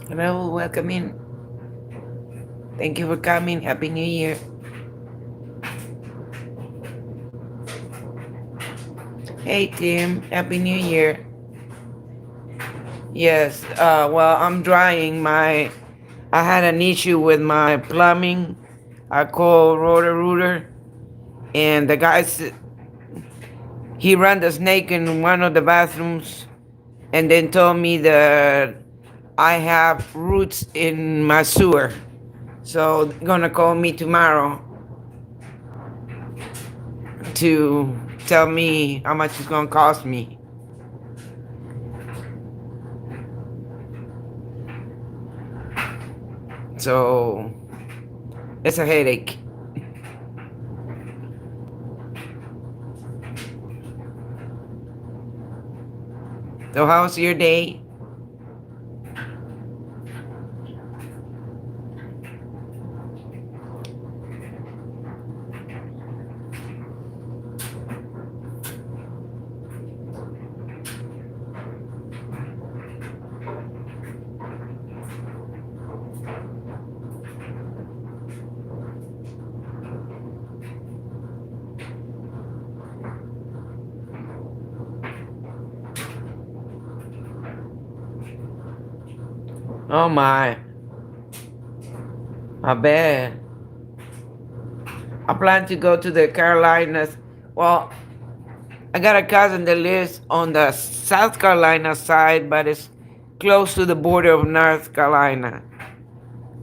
Hello, welcome in. Thank you for coming. Happy New Year. Hey, Tim. Happy New Year. Yes, well, I'm drying my... I had an issue with my plumbing. I called Rotor-Rooter, and the guy said he ran the snake in one of the bathrooms and then told me that I have roots in my sewer. So they're gonna call me tomorrow to tell me how much it's gonna cost me. So it's a headache. So how's your day? Oh my bad. I plan to go to the Carolinas. Well, I got a cousin that lives on the South Carolina side, but it's close to the border of North Carolina.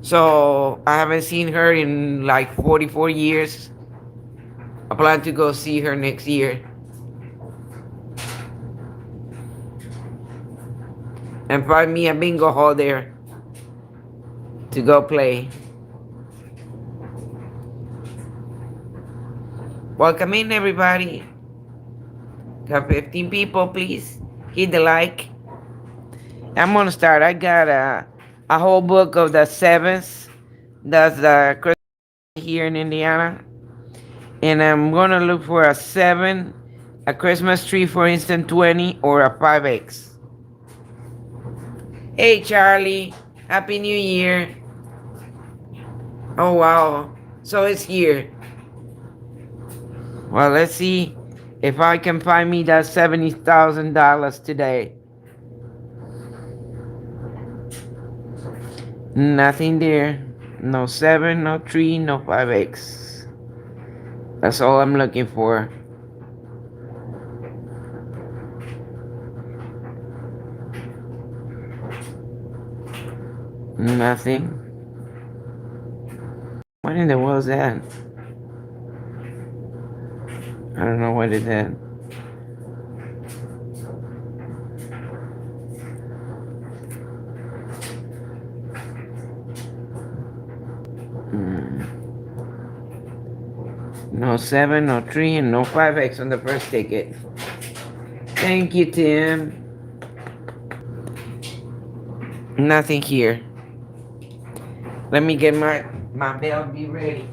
So I haven't seen her in like 44 years. I plan to go see her next year and find me a bingo hall there to go play. Welcome in, everybody. Got 15 people, please. Hit the like. I'm gonna start. I got a whole book of the sevens. That's the Christmas here in Indiana. And I'm gonna look for a 7, a Christmas tree, for instance, 20, or a 5X. Hey, Charlie. Happy New Year. Oh, wow. So it's here. Well, let's see if I can find me that $70,000 today. Nothing there. No 7, no 3, no 5X. That's all I'm looking for. Nothing. What in the world is that? I don't know what it is. No 7, no 3, and no 5X on the first ticket. Thank you, Tim. Nothing here. Let me get my bell be ready.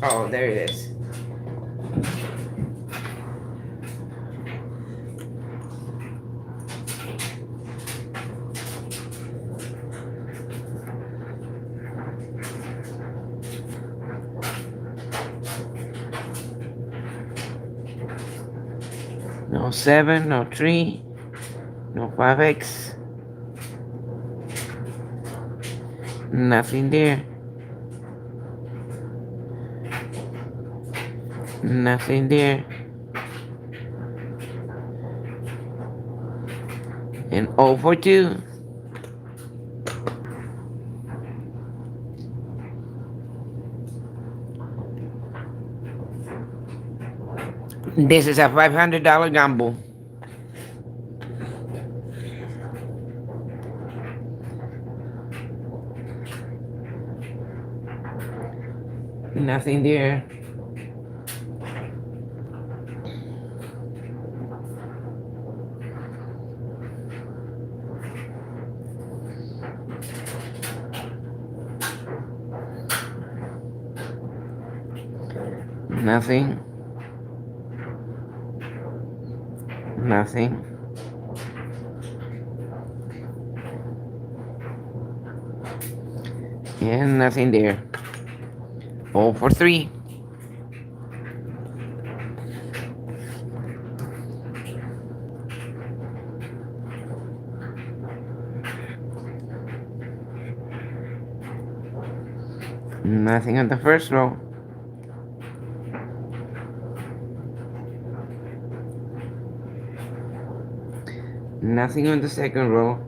Oh, there it is. No 7, no 3, no 5x. Nothing there. Nothing there. And 0 for 2. This is a $500 gamble. Nothing there. Nothing. Nothing. And nothing there. 0 for 3. Nothing on the first row. Nothing on the second row.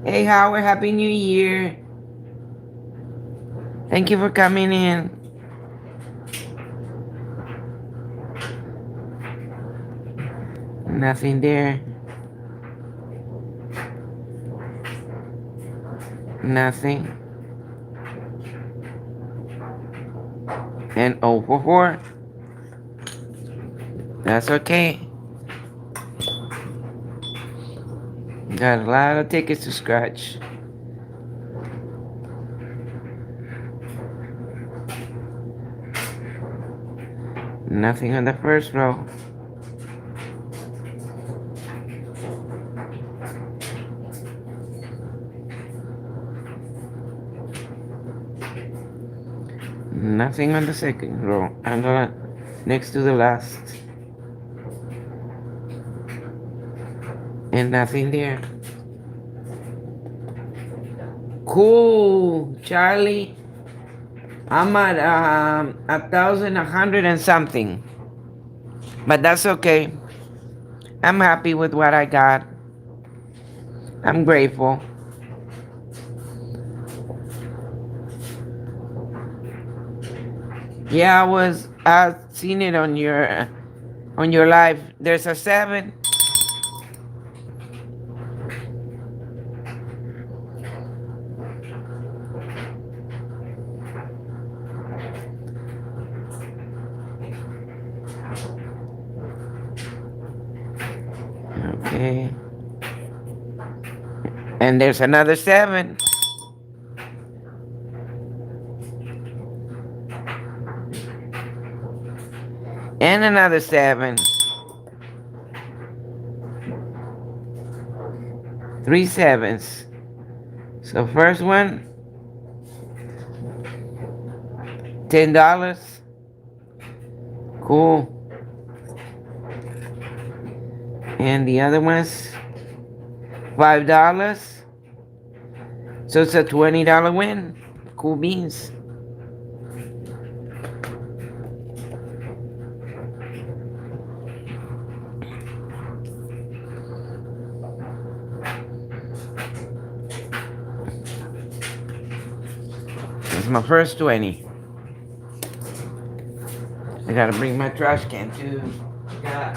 Hey Howard, Happy New Year. Thank you for coming in. Nothing there. Nothing. And 0 for 4. That's okay. Got a lot of tickets to scratch. Nothing on the first row. Nothing on the second row. I'm gonna next to the last. And nothing there. Cool, Charlie. I'm at 1,100 and something. But that's okay. I'm happy with what I got. I'm grateful. Yeah, I seen it on your live. There's a 7. Okay. And there's another 7. And another 7. 3 sevens. So first one, $10. Cool. And the other one's $5. So it's a $20 win. Cool beans. It's my first 20. I gotta bring my trash can too. Yeah.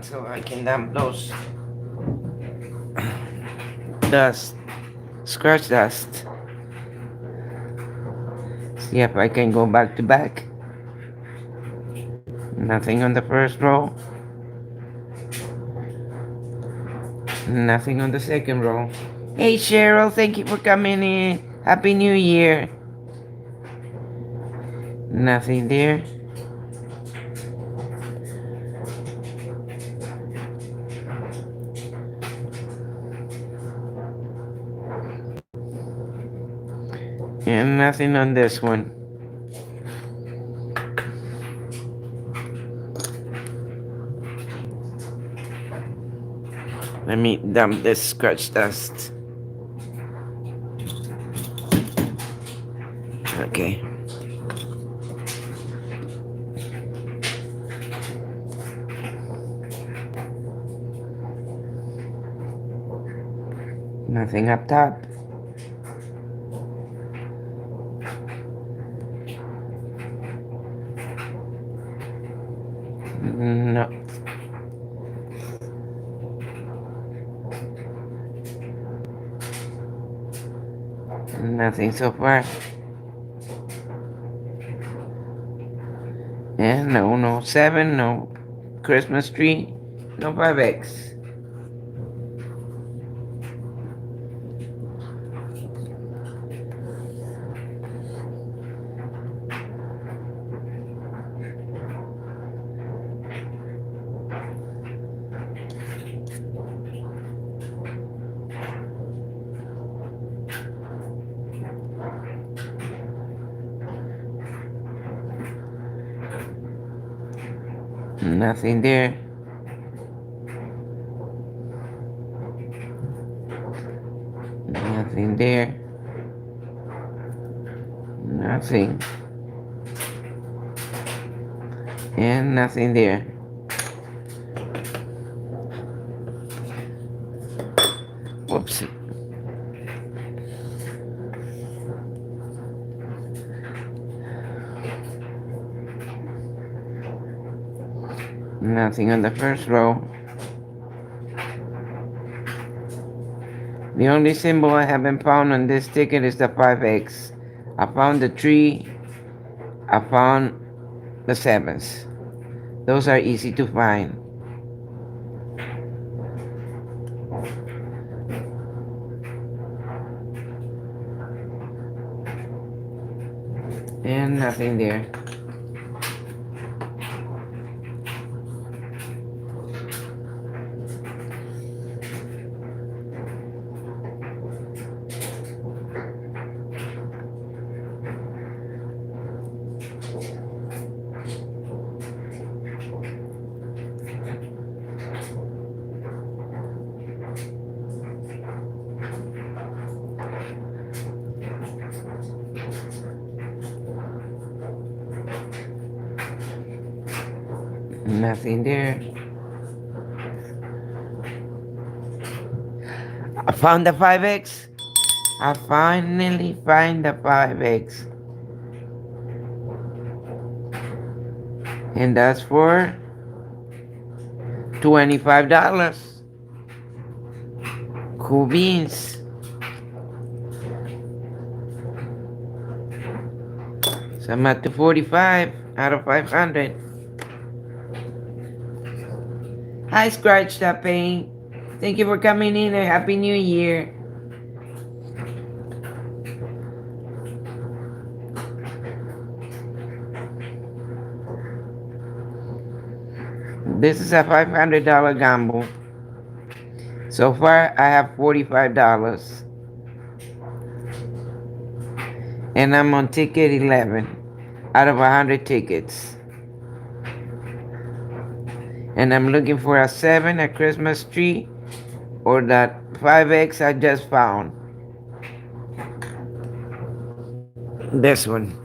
So I can dump those dust, scratch dust. See if I can go back to back. Nothing on the first row. Nothing on the second row. Hey Cheryl, thank you for coming in. Happy New Year. Nothing there. And nothing on this one. Let me dump this scratch dust. Okay. Nothing up top. No. Nothing so far. And no 7, no Christmas tree, no 5X. Nothing there. Nothing there. Nothing. And nothing there. Whoops. Nothing on the first row. The only symbol I haven't found on this ticket is the 5X. I found the 3. I found the 7s. Those are easy to find. And nothing there. Nothing there. I found the 5X. I finally find the 5X. And that's for $25. Cool beans. So I'm at 245 out of 500. Hi, Scratch That Paint. Thank you for coming in and Happy New Year. This is a $500 gamble. So far, I have $45. And I'm on ticket 11 out of 100 tickets. And I'm looking for a 7, a Christmas tree, or that 5X I just found. This one.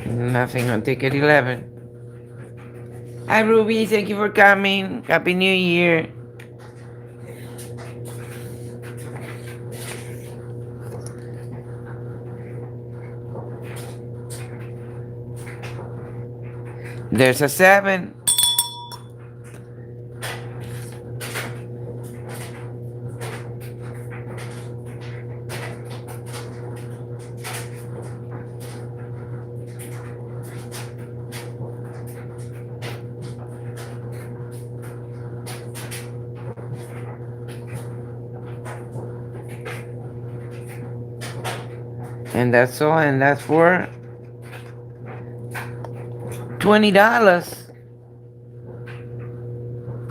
Nothing on ticket 11. Hi, Ruby. Thank you for coming. Happy New Year. There's a 7. And that's all, and that's for $20.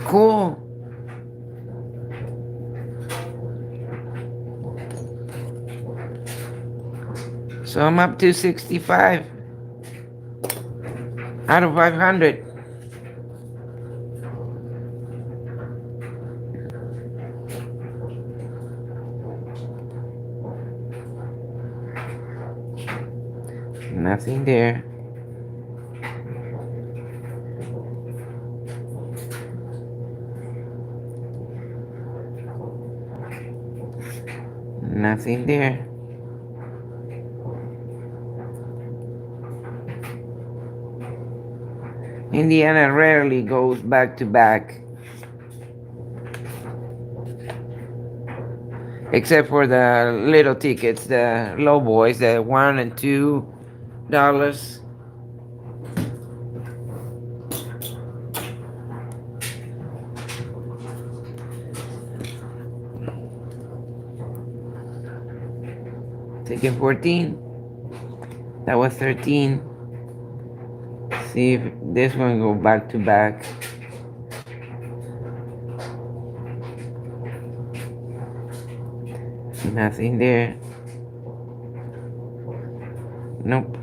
Cool. So I'm up to 65 out of 500. Nothing there. Nothing there. Indiana rarely goes back to back, except for the little tickets, the low boys, the $1 and $2. Ticket 14. That was 13. See if this one go back to back. Nothing there. Nope.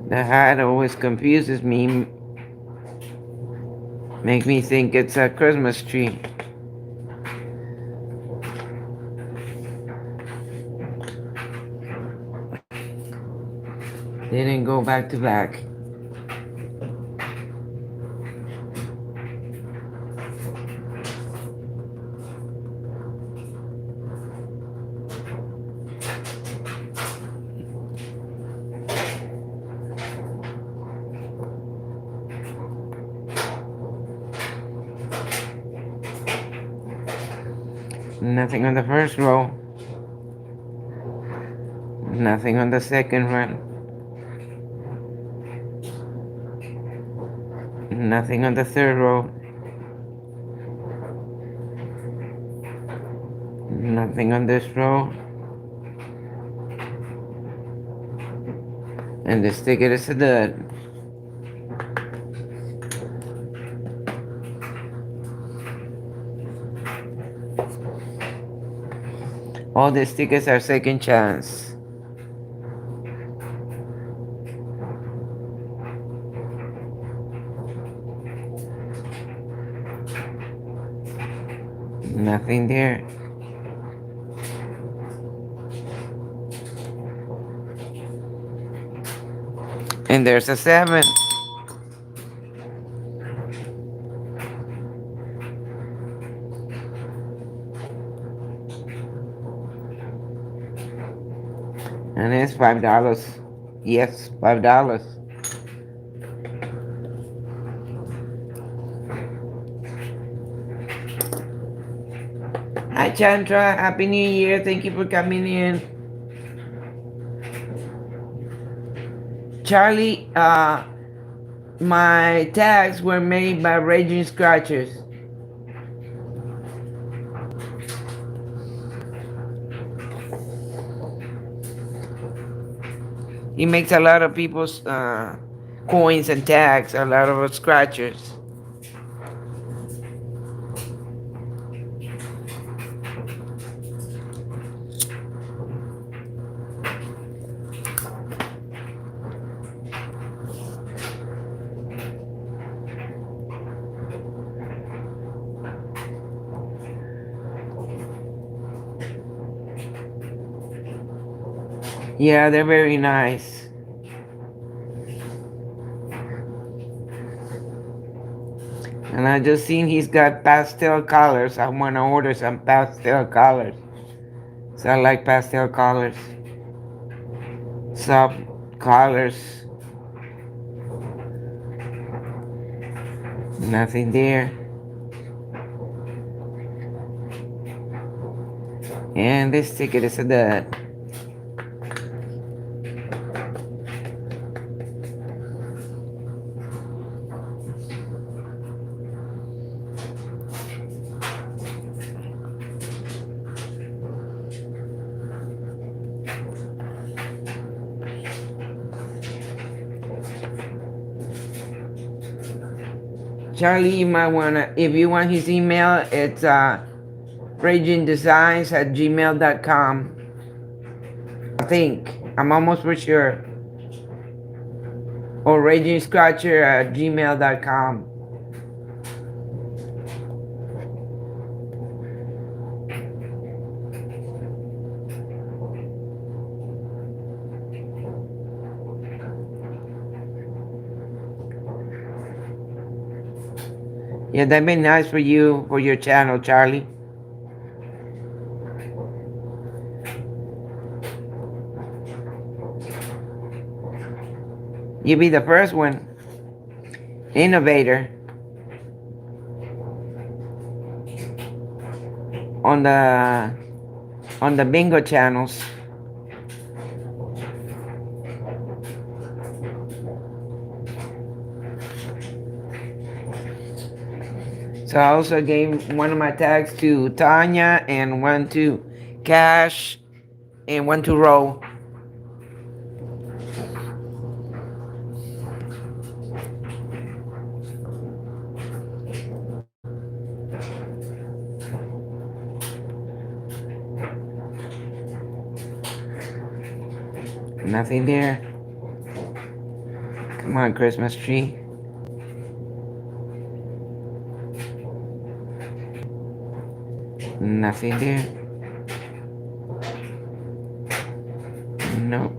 The hat always confuses me. Make me think it's a Christmas tree. Didn't go back to back. Nothing on the first row. Nothing on the second run. Nothing on the third row. Nothing on this row. And this ticket is a dud. All these tickets are second chance. Nothing there. And there's a 7. And it's $5. Yes, $5. Hi Chandra, Happy New Year. Thank you for coming in. Charlie, my tags were made by Raging Scratchers. He makes a lot of people's coins and tags, a lot of scratchers. Yeah, they're very nice. And I just seen he's got pastel colors. I want to order some pastel colors. So I like pastel colors. Soft colors. Nothing there. And this ticket is a dud. Charlie, you might wanna, if you want his email, it's ragingdesigns@gmail.com. I think. I'm almost for sure. Or ragingscratcher@gmail.com. Yeah, that'd be nice for you, for your channel, Charlie. You be the first one. Innovator. On the bingo channels. So I also gave one of my tags to Tanya and one to Cash and one to Ro. Nothing there. Come on, Christmas tree. Nothing there. Nope.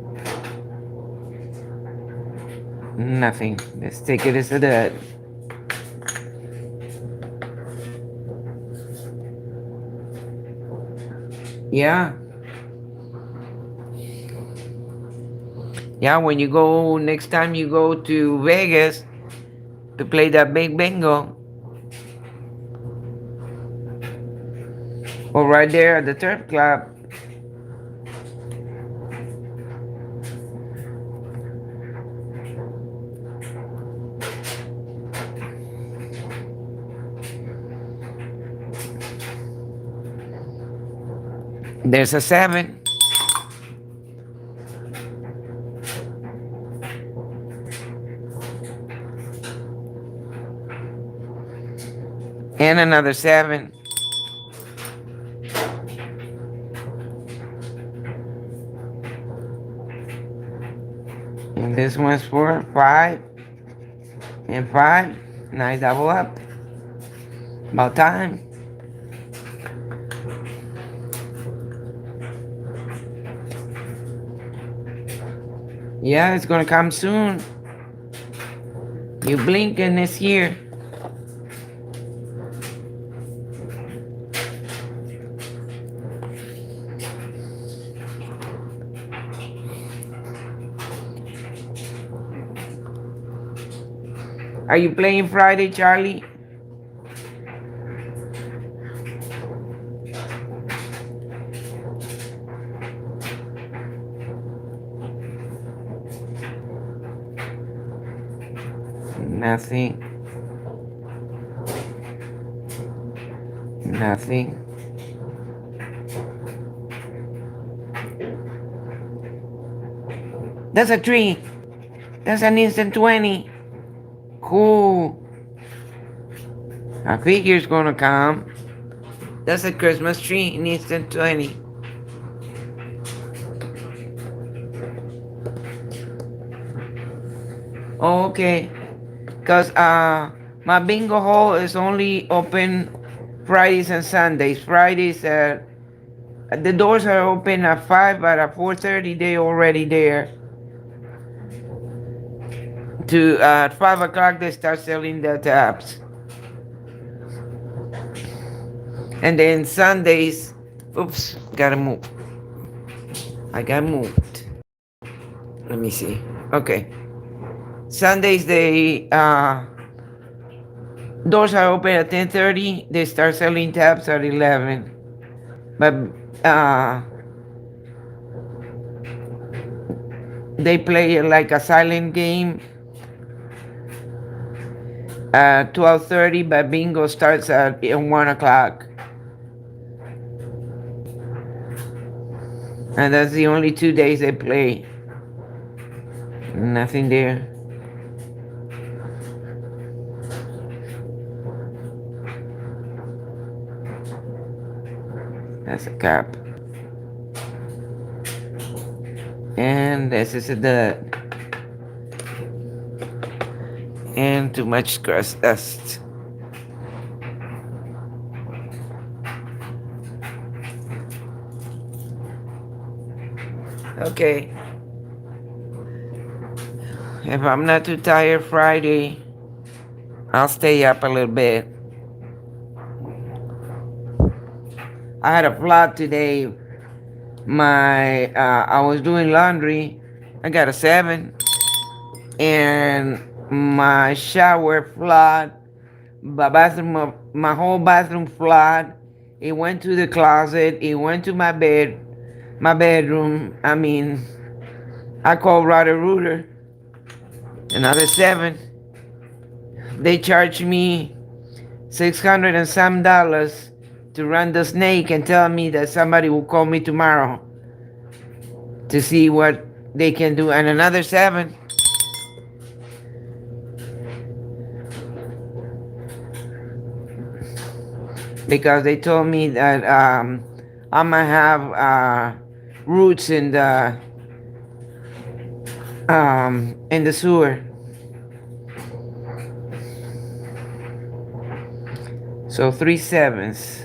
Nothing. This ticket is a dud. Yeah. Yeah, when you go, next time you go to Vegas to play that big bingo, or right there at the turf club. There's a 7. And another 7. And this one's for 5 and 5. Nice double up. About time. Yeah, it's gonna come soon. You blink and it's here. Are you playing Friday, Charlie? Nothing. Nothing. That's a 3. That's an instant 20. Cool. I figure it's gonna come. That's a Christmas tree, an instant 20. Oh, okay. Because my bingo hall is only open Fridays and Sundays. Fridays, the doors are open at 5, but at 4:30 they're already there. At 5 o'clock they start selling the taps. And then Sundays, oops, gotta move. I got moved. Let me see. Okay. Sundays they doors are open at 10:30. They start selling taps at 11. But they play like a silent game at 12:30, but bingo starts at 1 o'clock. And that's the only 2 days they play. Nothing there. That's a cap. And this is a dud. And too much crust dust. Okay. If I'm not too tired Friday, I'll stay up a little bit. I had a flood today. I was doing laundry. I got a 7, and my shower flood. My whole bathroom flood. It went to the closet. It went to my bedroom. I mean, I called Rotter Rooter. Another 7. They charged me $600 and some dollars to run the snake and tell me that somebody will call me tomorrow to see what they can do. And another 7. Because they told me that I might have roots in the sewer. So 3 7s.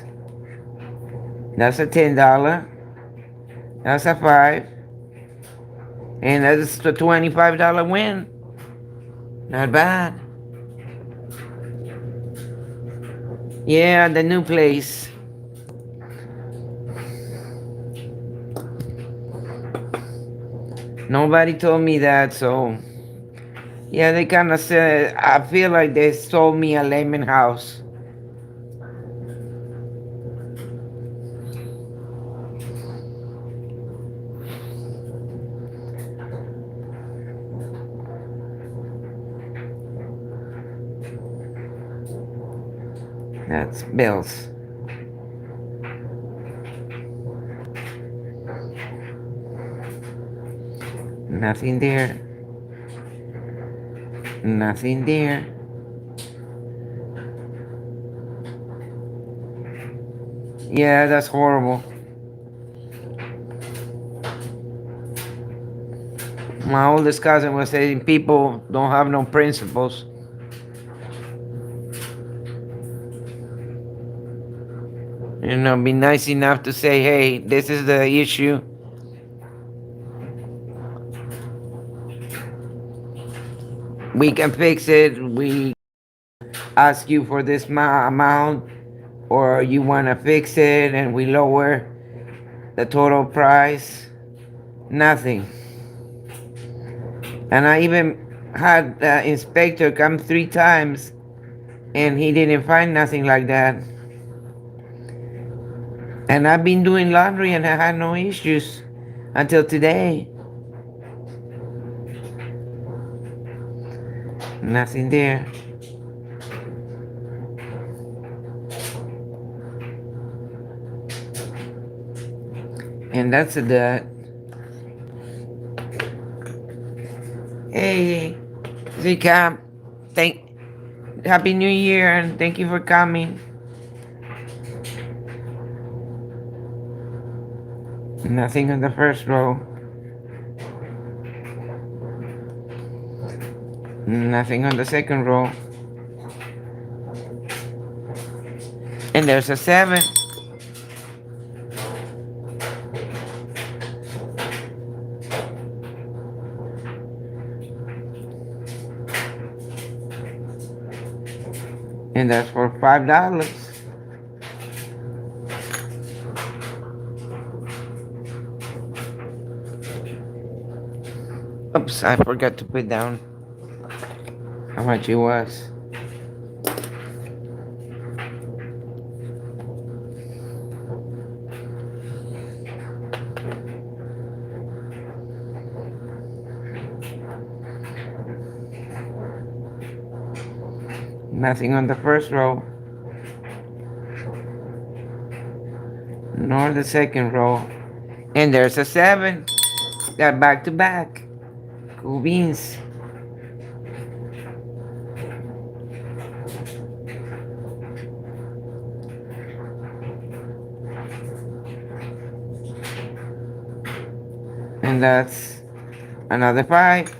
That's a $10. That's a 5. And that's a $25 win. Not bad. Yeah, the new place. Nobody told me that, so yeah, they kind of said, I feel like they sold me a lemon house. That's bills. Nothing there. Nothing there. Yeah, that's horrible. My oldest cousin was saying people don't have no principles. You know, be nice enough to say, hey, this is the issue. We can fix it. We ask you for this amount, or you want to fix it and we lower the total price. Nothing. And I even had the inspector come 3 times and he didn't find nothing like that. And I've been doing laundry and I had no issues until today. Nothing there. And that's a dud. Hey, Zika, Happy New Year and thank you for coming. Nothing on the first row. Nothing on the second row. And there's a 7. And that's for $5. Oops, I forgot to put down how much it was. Nothing on the first row. Nor the second row. And there's a 7. Got back to back. Cool beans. And that's another 5.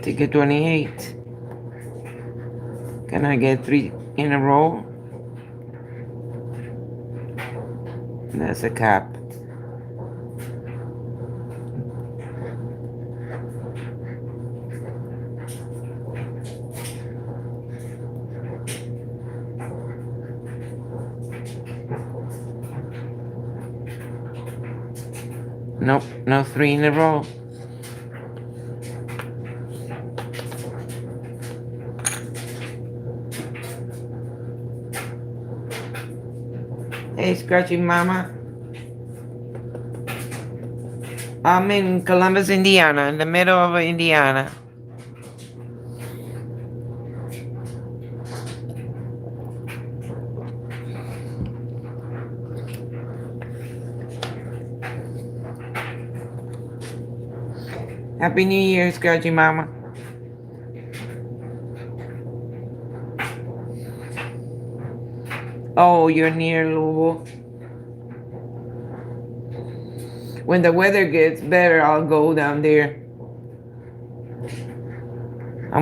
Ticket 28. Can I get 3 in a row? That's a cap. Nope, no 3 in a row. Hey, Scratchy Mama. I'm in Columbus, Indiana, in the middle of Indiana. Happy New Year, Scratchy Mama. Oh, you're near Louisville. When the weather gets better, I'll go down there. I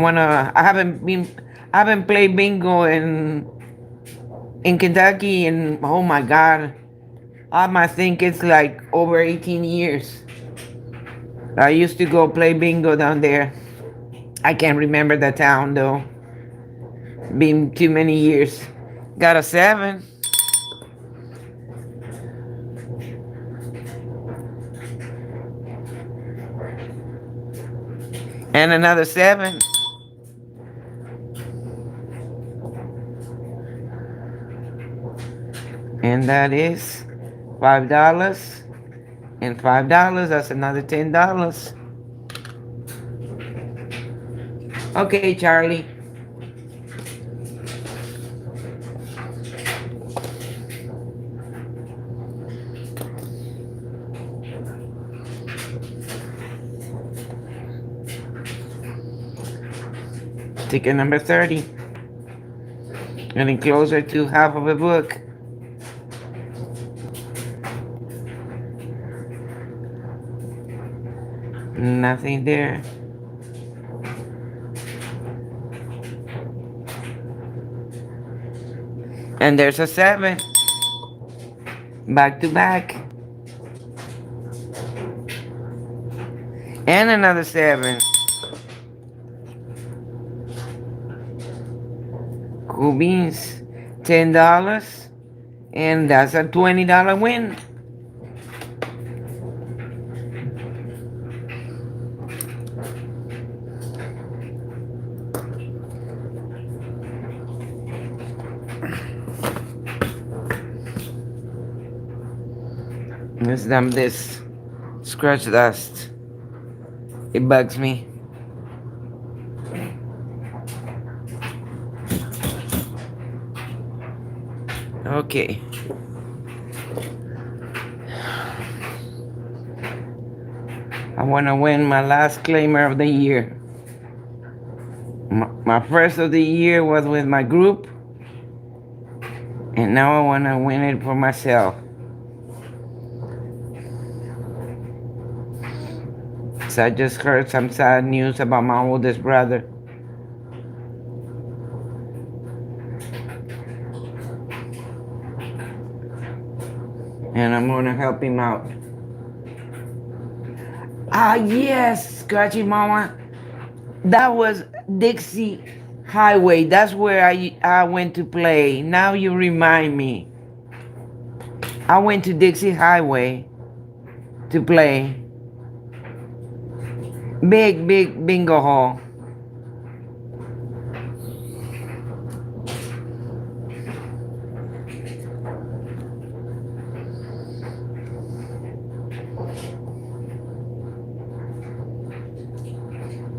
haven't played bingo in Kentucky, and oh my God, I might think it's like over 18 years. I used to go play bingo down there. I can't remember the town though. Been too many years. Got a 7. And another 7. And that is $5. And $5, that's another $10. Okay, Charlie. Ticket number 30. Getting closer to half of a book. Nothing there. And there's a 7. Back to back. And another 7. Cool beans. $10. And that's a $20 win. Let's dump this scratch dust. It bugs me. Okay. I want to win my last claimer of the year. My first of the year was with my group, and now I want to win it for myself. So I just heard some sad news about my oldest brother. And I'm gonna help him out. Ah, yes, Scratchy Mama. That was Dixie Highway. That's where I went to play. Now you remind me. I went to Dixie Highway to play. Big bingo hall.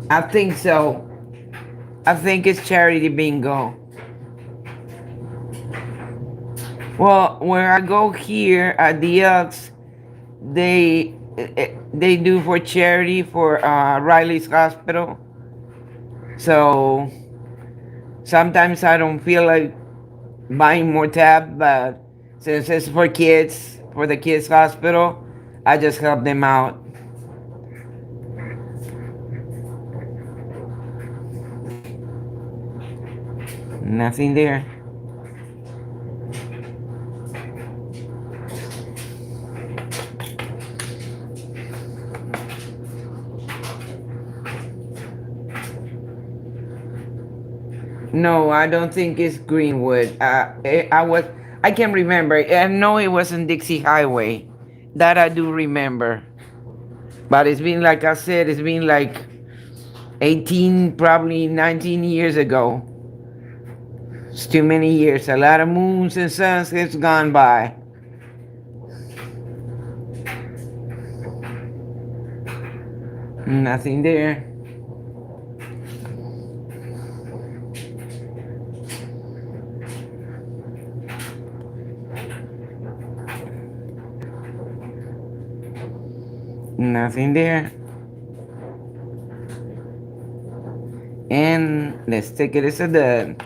I think so. I think it's charity bingo. Well, where I go here at the Elks, they they do for charity for Riley's Hospital. So sometimes I don't feel like buying more tab, but since it's for kids, for the kids hospital, I just help them out. Nothing there. No, I don't think it's Greenwood. I can't remember. I know it was in Dixie Highway. That I do remember. But it's been, like I said, it's been like 18, probably 19 years ago. It's too many years. A lot of moons and suns has gone by. Nothing there. Nothing there. And let's take it as a dud.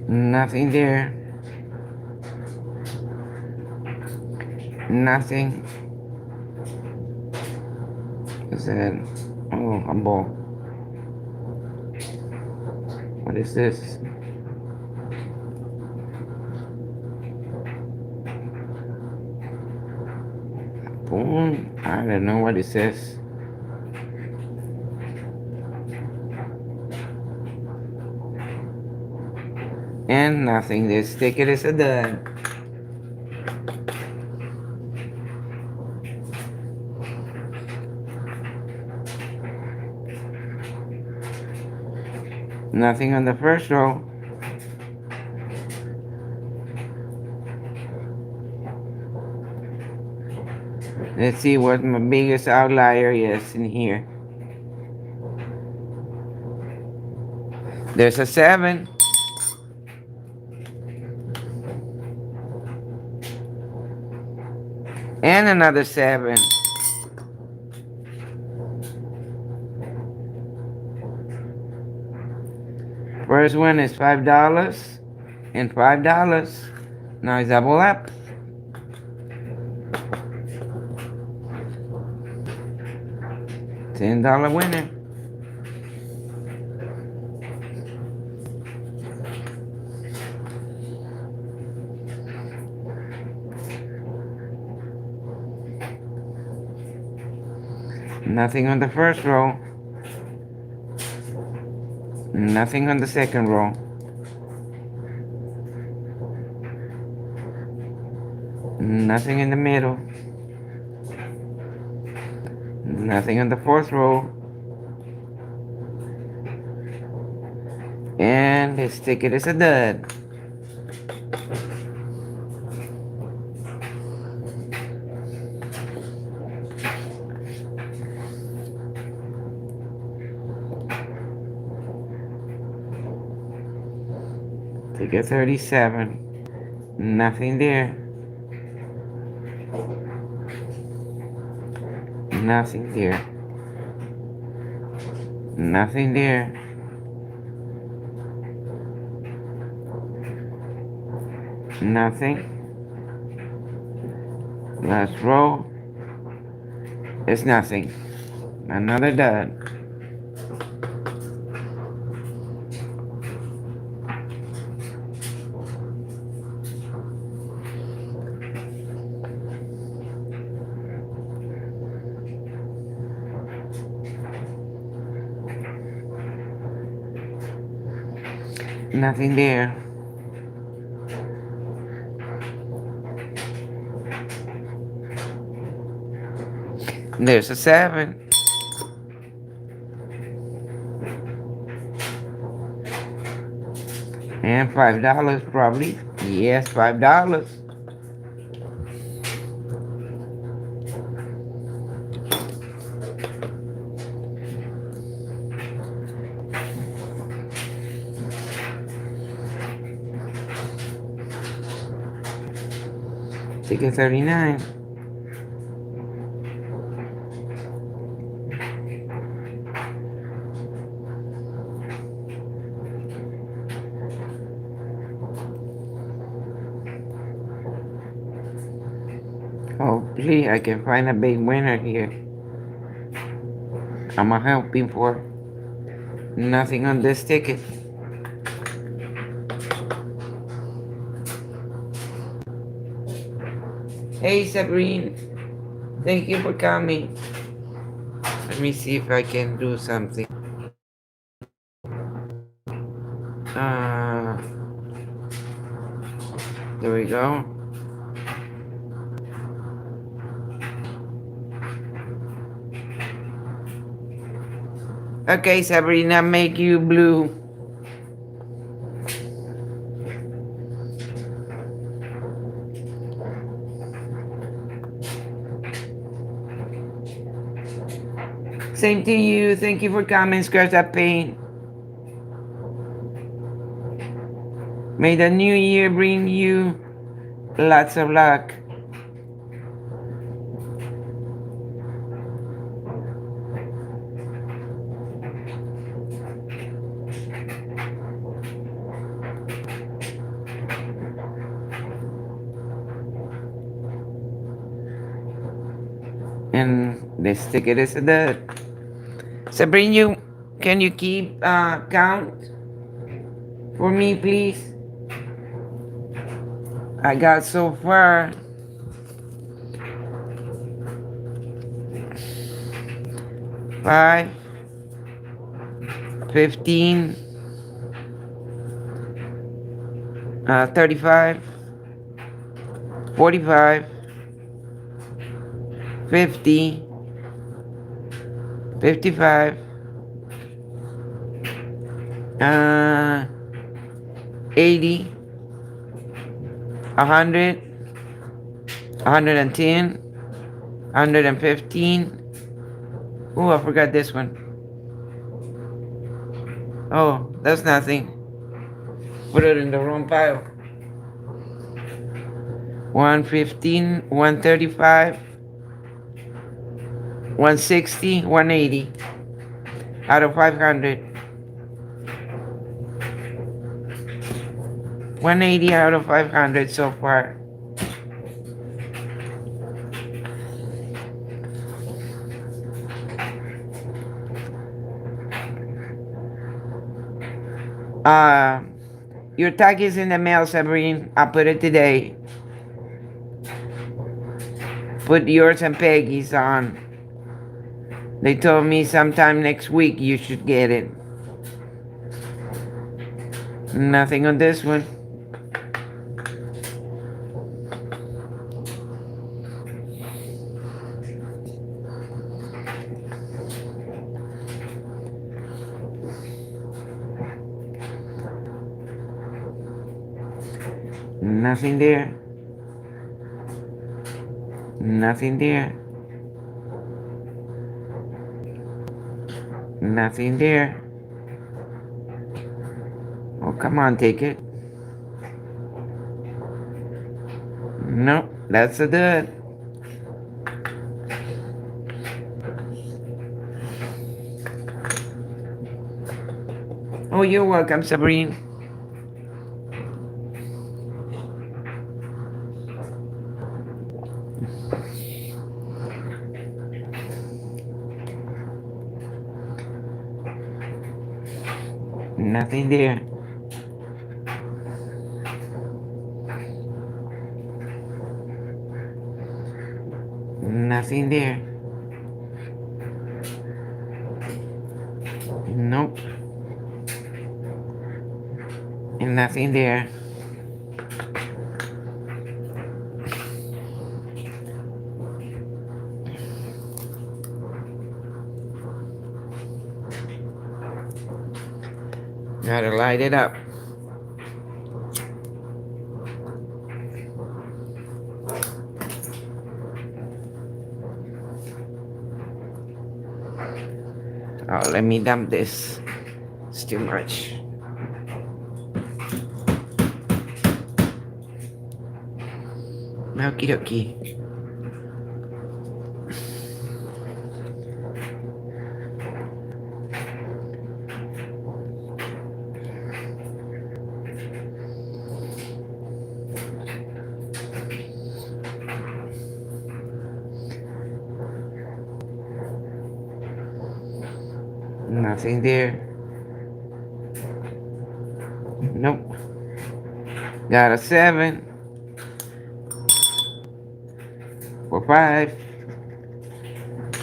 Nothing there. Nothing. Is that? Oh, a ball. What is this? Boom. I don't know what it says. And nothing. Let's take it as a dud. Nothing on the first row. Let's see what my biggest outlier is in here. There's a 7. And another 7. First one is $5 and $5. Now it's double up. $10 winner. Nothing on the first row. Nothing on the second row. Nothing in the middle. Nothing on the fourth row. And let's take it as a dud. Take a 37. Nothing there. Nothing there. Nothing there. Nothing. Last row is nothing. Another dud. Nothing there. There's a 7. And $5 probably. Yes, $5. Ticket 39. Hopefully I can find a big winner here. I'm hoping for nothing on this ticket. Hey Sabrine, thank you for coming. Let me see if I can do something. Uh, there we go. Okay, Sabrina, make you blue. Same to you. Thank you for coming. Scratch that paint. May the new year bring you lots of luck. And this ticket is a dud. Sabrina, can you keep count for me, please? I got so far 5, 15, 35, 45, 50, 55, 80, 100, 110, 115. Oh, I forgot this one. Oh, that's nothing. Put it in the wrong pile. 115, 135, 160, 180 out of 500. 180 out of 500 so far. Your tag is in the mail, Sabrine. I'll put it today. Put yours and Peggy's on. They told me sometime next week you should get it. Nothing on this one. Nothing there. Nothing there. Nothing there. Oh, come on, take it. Nope, that's a dud. Oh, you're welcome, Sabrine. Nothing there. Nothing there. Nope. And nothing there. Gotta light it up. Oh, let me dump this. It's too much. Okie dokie. Nothing there. Nope. Got a 7 for 5.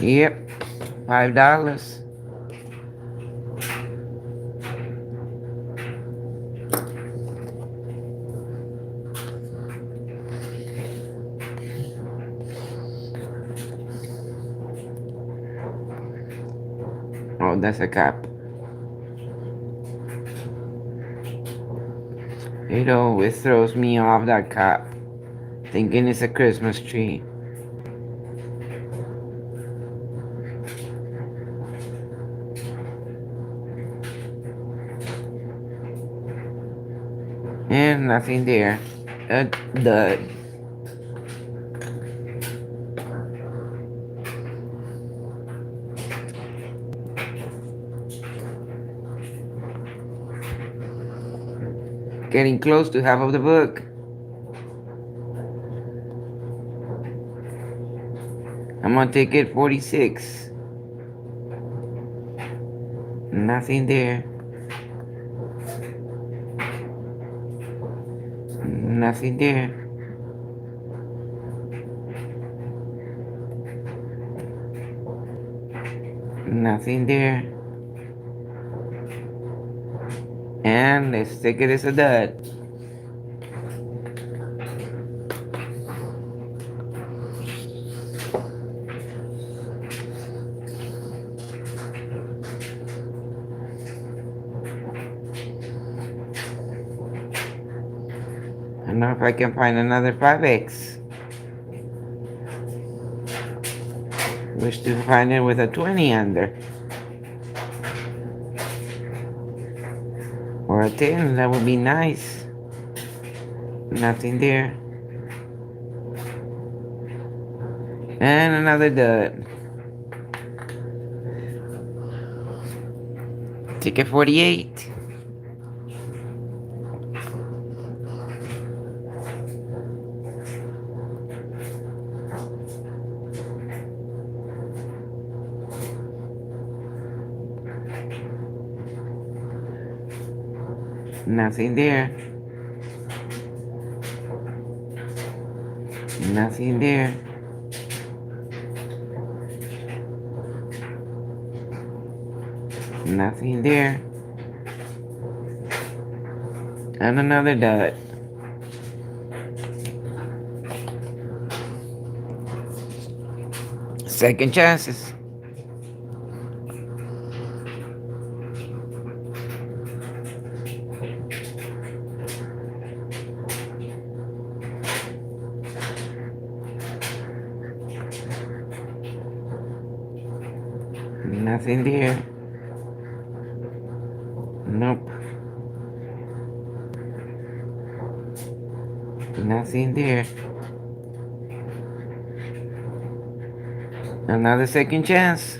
Yep. $5. Oh, that's a cap. It always throws me off, that cap. Thinking it's a Christmas tree. And nothing there. A dud. Getting close to half of the book. I'm on ticket 46. Nothing there. Nothing there. Nothing there. And this ticket is a dud. I don't know if I can find another 5x. Wish to find it with a 20 under. Or a 10, that would be nice. Nothing there. And another dud. Ticket 48. Nothing there. Nothing there. Nothing there. And another dud. Second chances. Nothing there. Nope. Nothing there. Another second chance.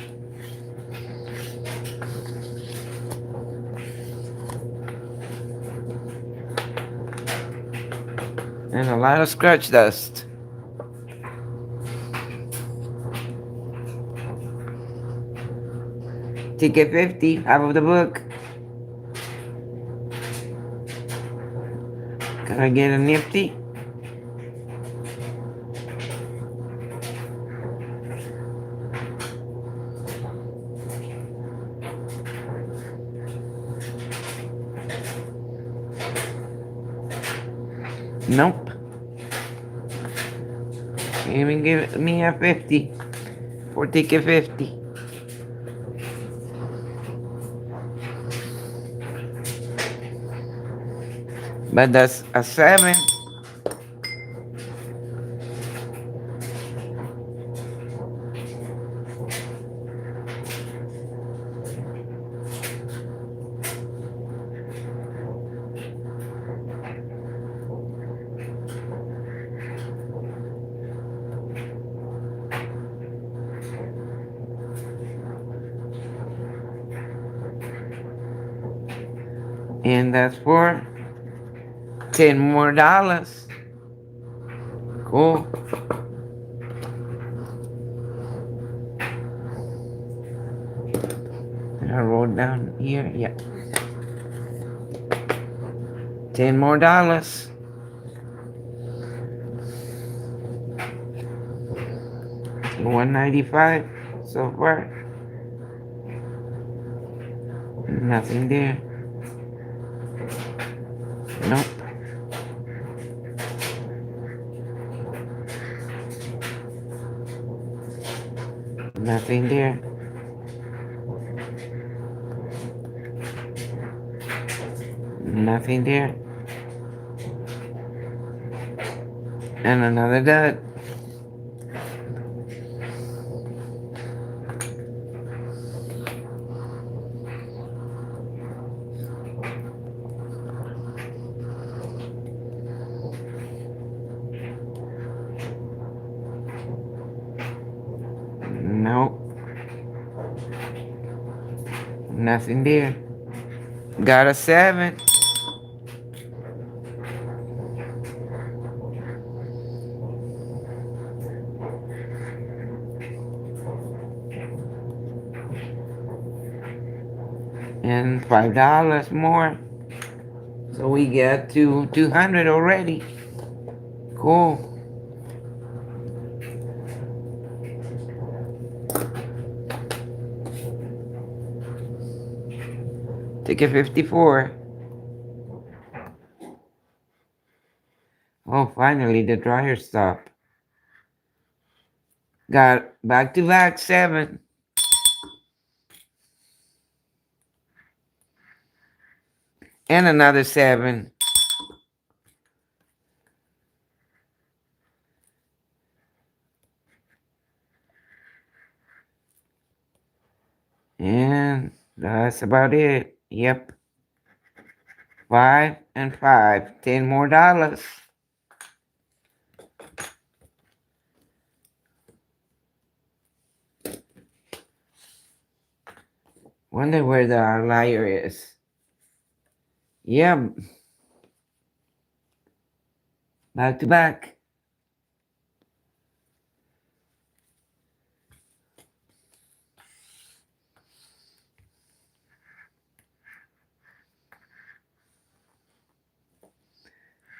And a lot of scratch dust. Ticket 50, half of the book. Can I get a nifty? Nope. Can't even give me a 50 for ticket 50. But that's a 7. And that's for $10 more. Cool. I wrote down here, yeah. $10 more. 195 so far. Nothing there. Nope. Nothing there. Nothing there. And another dot. Nope. Nothing there. Got a 7. And $5 more. So we get to 200 already. Cool. Ticket 54. Oh, finally the dryer stopped. Got back-to-back 7. And another 7. And that's about it. Yep. 5 and 5. $10 more. Wonder where the outlier is. Yep. Back to back.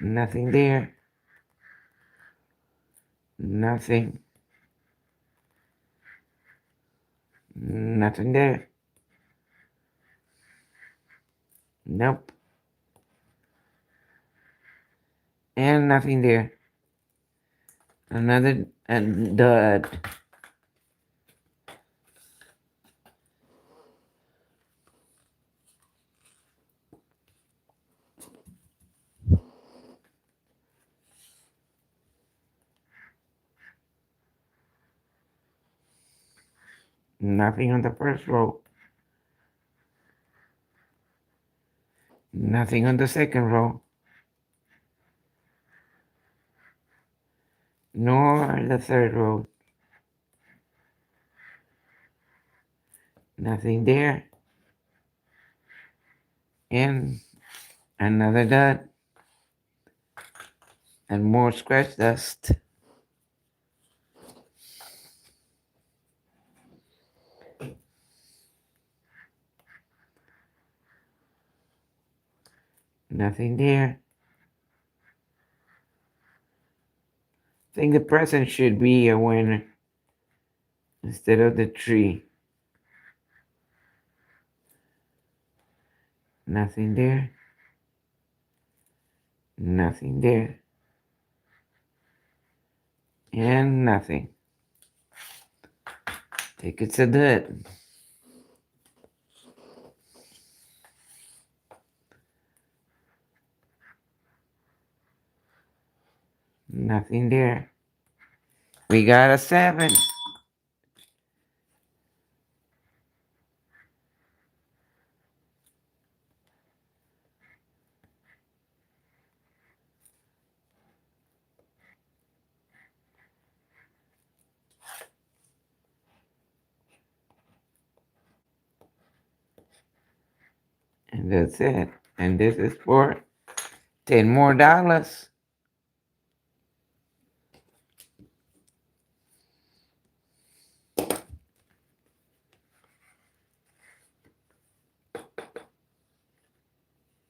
Nothing there. Nothing. Nothing there. Nope. And nothing there. Another dot. Nothing on the first row. Nothing on the second row. Nor the third row. Nothing there. And another dot. And more scratch dust. Nothing there. I think the present should be a winner instead of the tree. Nothing there. Nothing there. And nothing. Think it's a dud. Nothing there. We got a 7. And that's it. And this is for $10 more.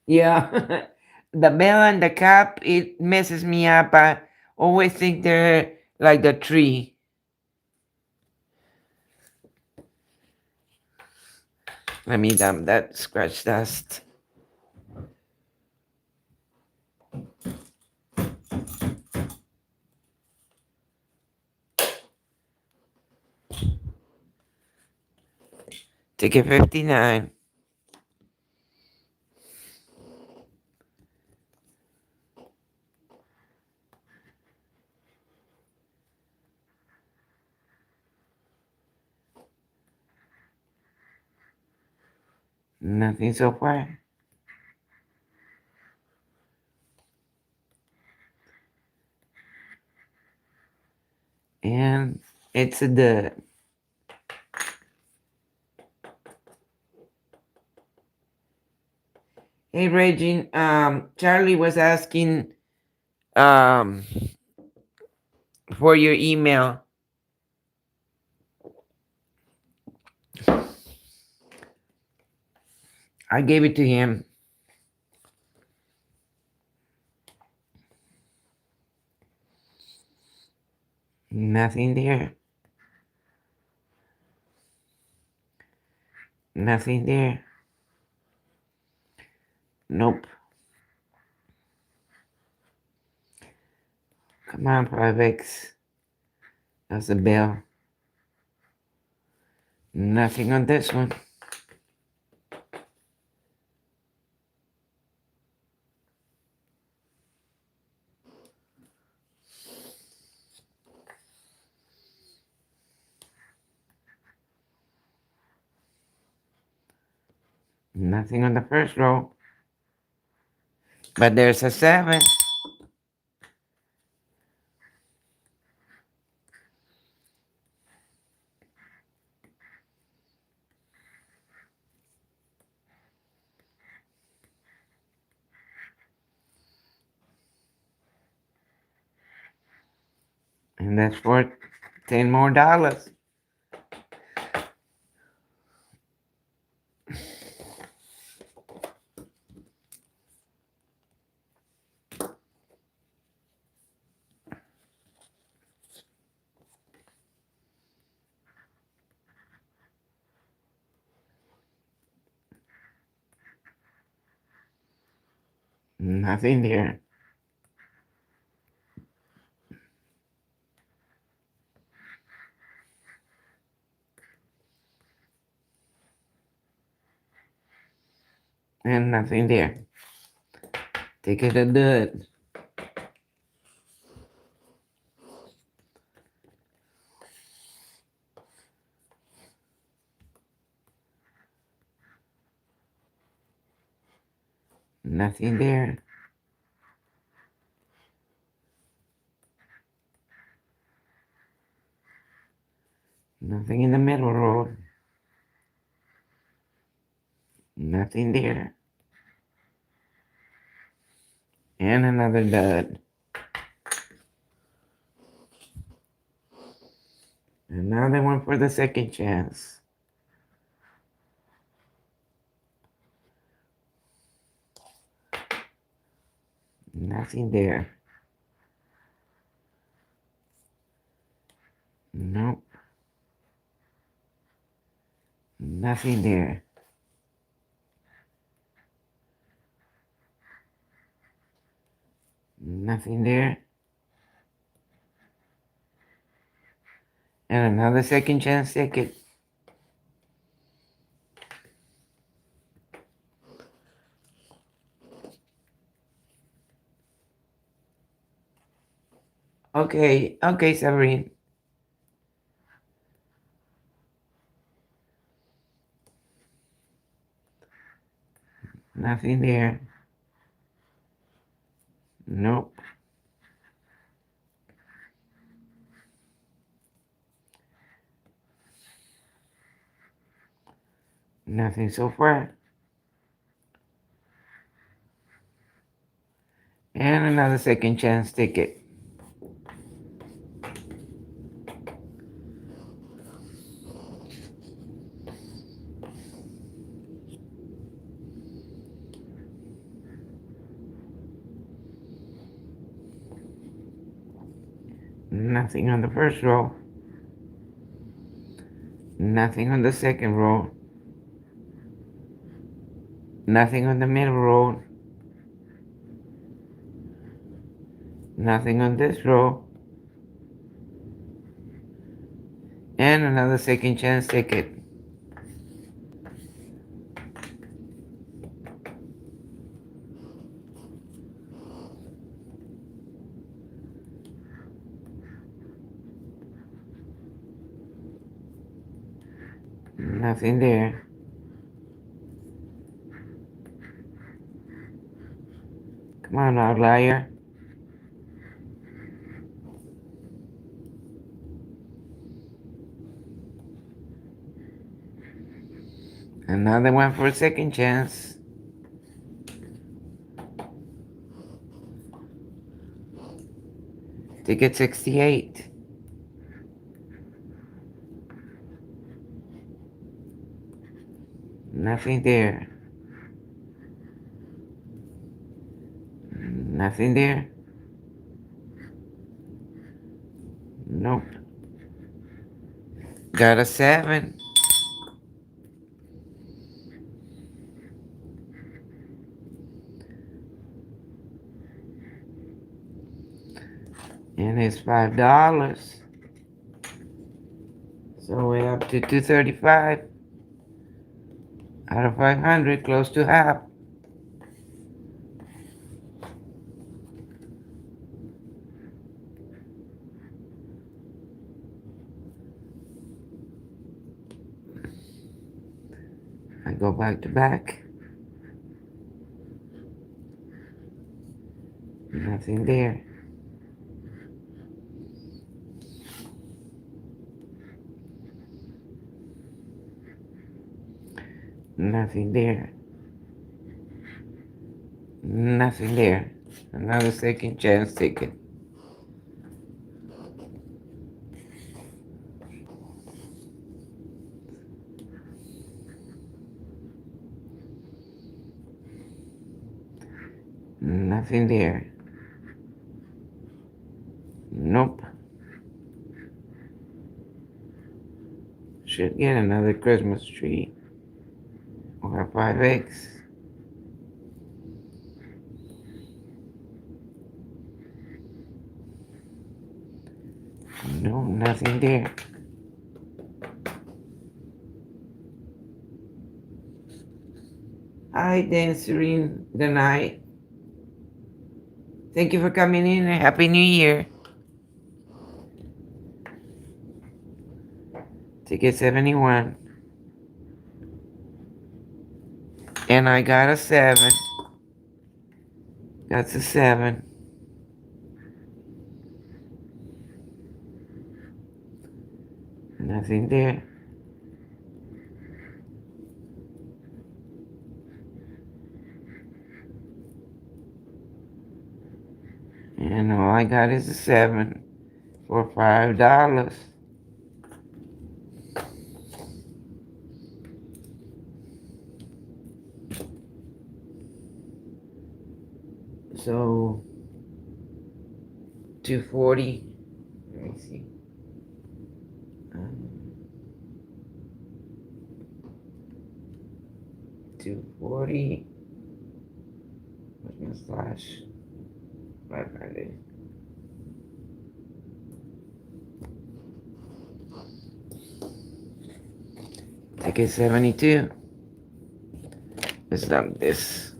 Yeah. The bell and the cap, it messes me up. I always think they're like the tree. Let me dump that scratch dust. Ticket 59. Nothing so far. And it's a dud. Hey Regine, Charlie was asking um for your email. I gave it to him. Nothing there. Nothing there. Nope. Come on, 5X. That's the bell. Nothing on this one. Nothing on the first row. But there's a 7. And that's for $10 more. Nothing there. And nothing there. Take it a dud. Nothing there. Nothing in the middle row. Nothing there. And another dud. And now they went for the second chance. Nothing there. Nope. Nothing there. Nothing there. And another second chance ticket. Okay, okay, Sabrine. Nothing there. Nope. Nothing so far. And another second chance ticket. Nothing on the first row. Nothing on the second row. Nothing on the middle row. Nothing on this row. And another second chance ticket. Nothing there. Come on, outlier. Another one for a second chance. Ticket 68. Nothing there. Nothing there. Nope. Got a 7. And it's $5. So we're up to 235 out of 500, close to half. I go back to back. Nothing there. Nothing there. Nothing there. Another second chance ticket. Nothing there. Nope. Should get another Christmas tree. Or 5 eggs. No, nothing there. Hi, Dancerine the night. Thank you for coming in and Happy New Year. Ticket 71. And I got a 7. That's a 7. Nothing there. And all I got is a 7 for $5. So 240. Let me see. 240. Where's my slash? 500. Ticket 72. Let's dump this.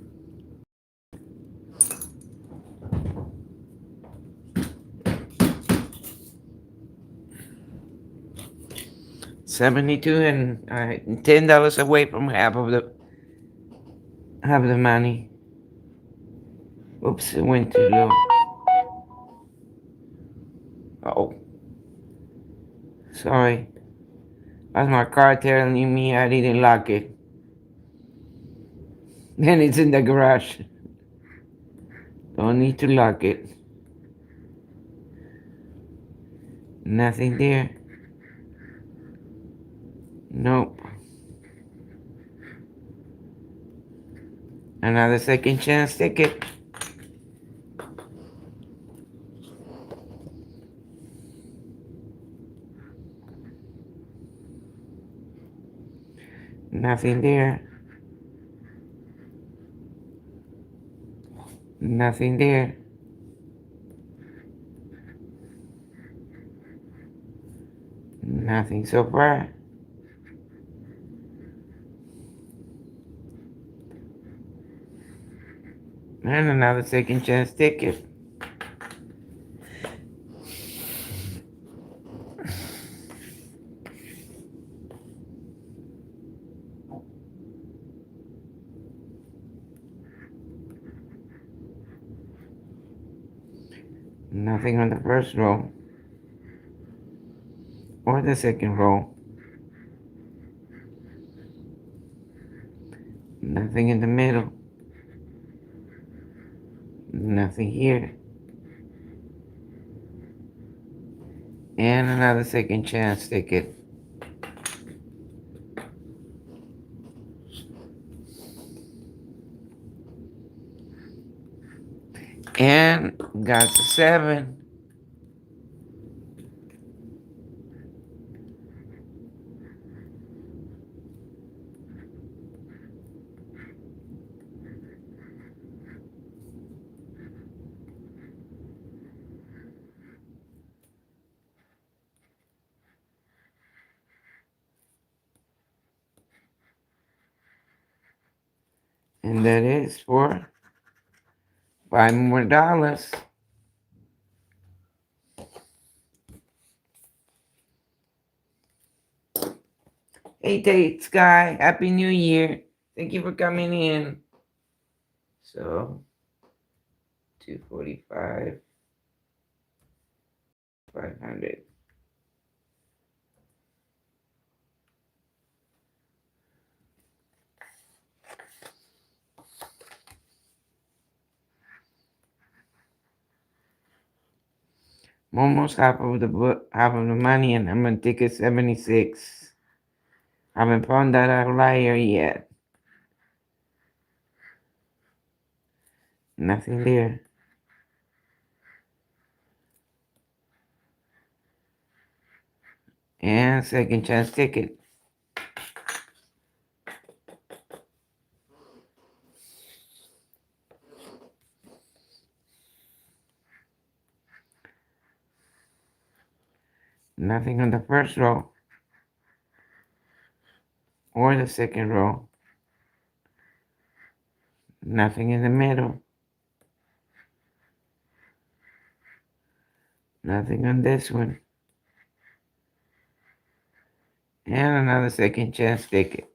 $72 and $10 away from half of the money. Oops, it went too low. Oh, sorry. That's my car telling me I didn't lock it. Then it's in the garage. Don't need to lock it. Nothing there. Nope. Another second chance ticket. Nothing there. Nothing there. Nothing so far. And another second chance ticket. Nothing on the first row or the second row. Nothing in the middle. Nothing here. And another second chance ticket. And got the 7. And that is for $5 more. Hey, Tate Sky, Happy New Year. Thank you for coming in. So, 245, 500. Almost half of the money, and I'm gonna take a 76. I haven't found that outlier yet. Nothing there. And second chance ticket. Nothing on the first row or the second row. Nothing in the middle. Nothing on this one. And another second chance ticket.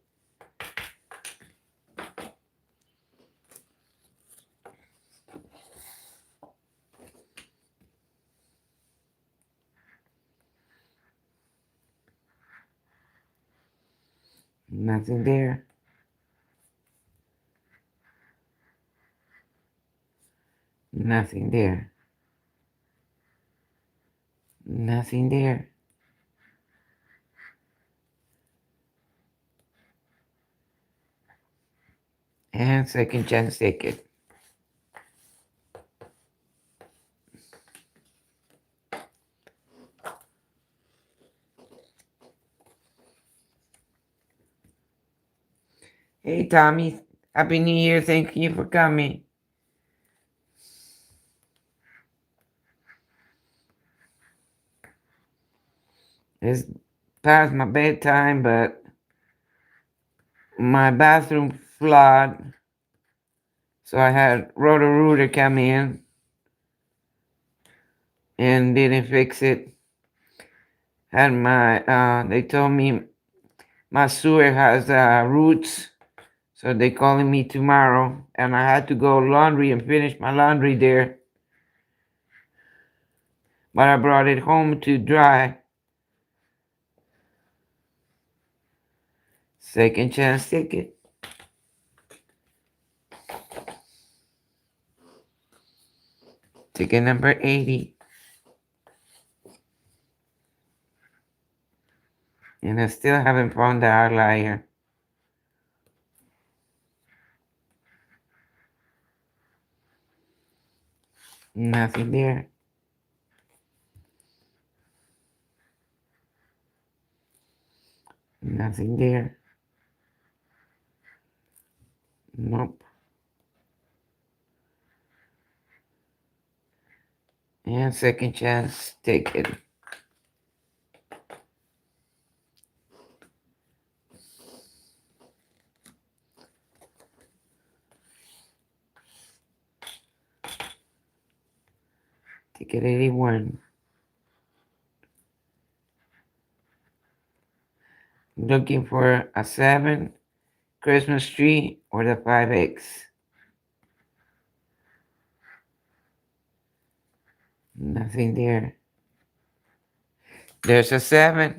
Nothing there. Nothing there. Nothing there. And second chance ticket. Hey, Tommy. Happy New Year. Thank you for coming. It's past my bedtime, but my bathroom flooded. So I had Roto-Rooter come in and didn't fix it. They told me my sewer has roots. So they calling me tomorrow, and I had to go laundry and finish my laundry there. But I brought it home to dry. Second chance ticket. Ticket number 80. And I still haven't found the outlier. Nothing there. Nothing there. Nope. And second chance, take it. Ticket 81. Looking for a 7, Christmas tree, or the 5X. Nothing there. There's a 7.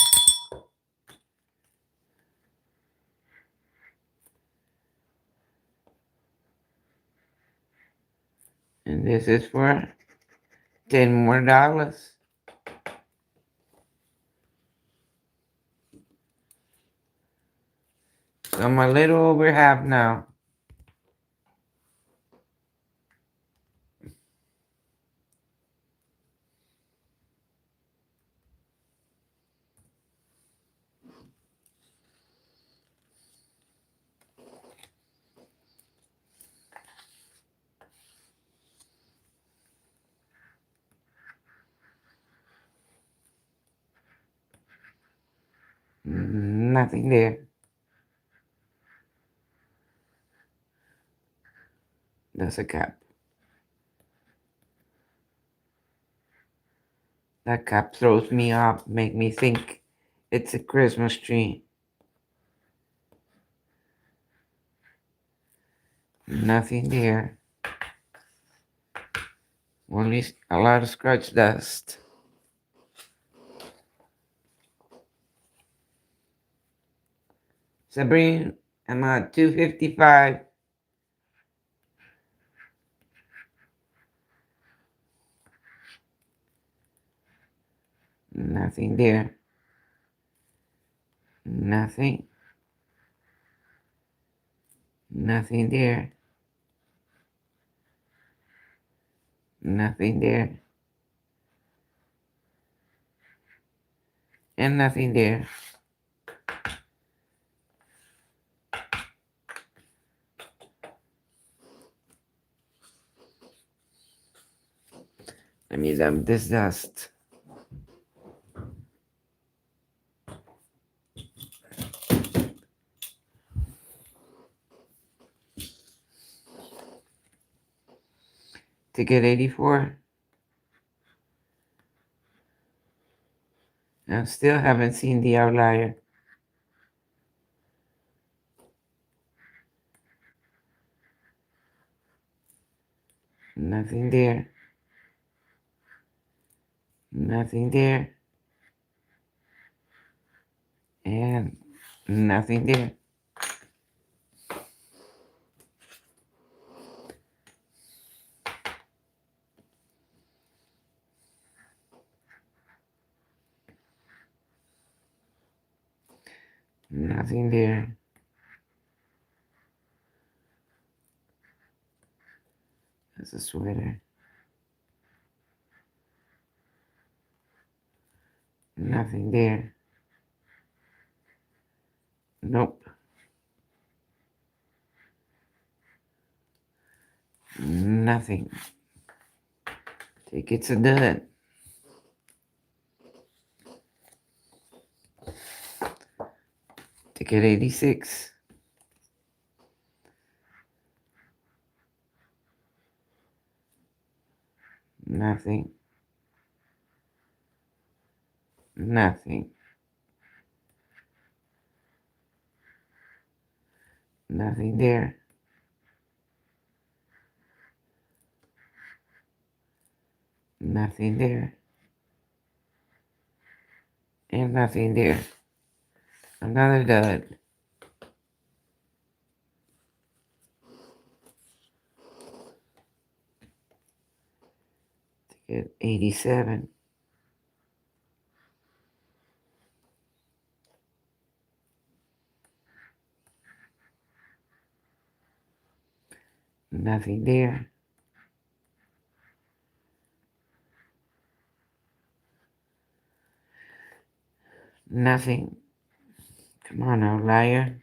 And this is for $10 more. So I'm a little over half now. Nothing there. That's a cap. That cap throws me off, make me think it's a Christmas tree. Nothing there. Well, at least a lot of scratch dust. Sabrina, I'm at 255. Nothing there. Nothing. Nothing there. Nothing there. And nothing there. Let me dump this dust. Ticket 84. I still haven't seen the outlier. Nothing there. Nothing there. And nothing there. Nothing there. That's a sweater. Nothing there. Nope. Nothing. Ticket's a dud. Ticket 86. Nothing. Nothing. Nothing there. Nothing there. And nothing there. Another dud. Get 87. Nothing there. Nothing. Come on, outlier.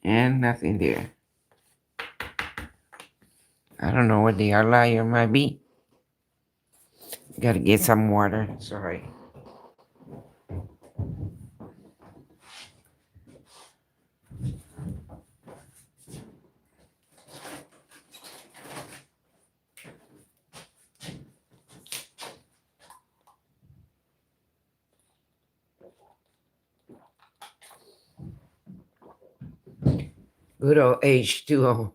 And nothing there. I don't know what the outlier might be. Gotta get some water. Sorry. Good old H2O.